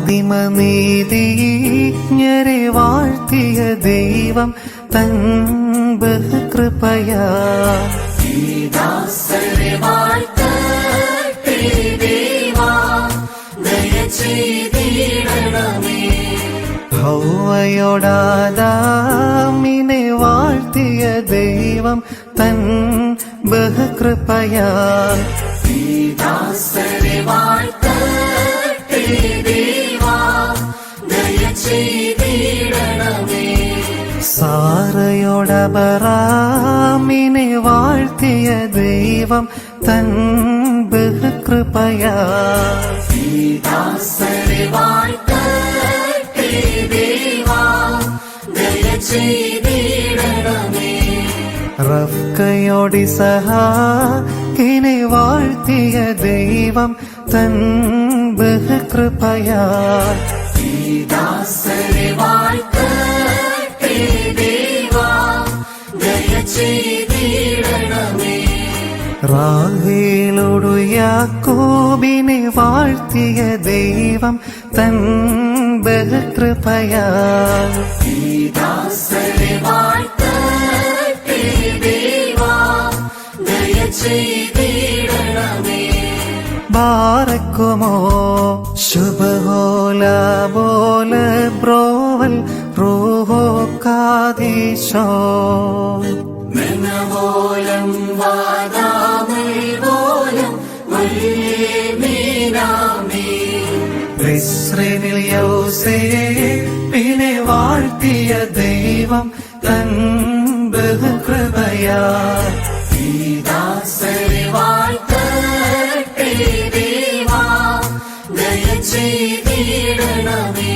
ആദിമനീതിജ്ഞരെ വാഴ്ത്തിയ ദൈവം തൻ ബഹുകൃപയാ ദാസരെ വാഴ്ത്തട്ടെ ദേവാ, ദയ ചെയ്തിടണമേ. ഹൗവയോടാദാമിനെ വാഴ്ത്തിയ ദൈവം തൻ ബഹുകൃപയാ ദാസരെ വാഴ്ത്തട്ടെ ദേവാ, ദയ ചെയ്തിടണമേ. സാറയോടബറാമിനെ വാഴ്ത്തിയ ദൈവം തൻ ബഹുകൃപയാ ദാസരെ വാഴ്ത്തട്ടെ ദേവാ, ദയ ചെയ്തിടണമേ. റഫ്കയോടിസഹാക്കിനെ വാഴ്ത്തിയ ദൈവം തൻ ബഹുകൃപയാ ദാസരെ വാഴ്ത്തട്ടെ ദേവാ, ദയ ചെയ്തിടണമേ. റാഹേലോടു യാക്കോബിനെ വാഴ്ത്തിയ ദൈവം തൻ ബഹുകൃപയാ ദാസരെ വാഴ്ത്തട്ടെ ദേവാ, ദയ ചെയ്തിടണമേ. ബാറക്കുമോ ശുഭഹോല ബോല ബ്രോവൽ റൂഹോ കാദീശോ മെനവോലം വാദാമൽ പോലും മീനാമേ. ഇസ്രയേലിൽ യൗസേപ്പിനെ വാഴ്ത്തിയ ദൈവം തൻ ബഹുകൃപയാ ദാസരെ വാഴ്ത്തട്ടെ ദേവാ, ദയ ചെയ്തിടണമേ.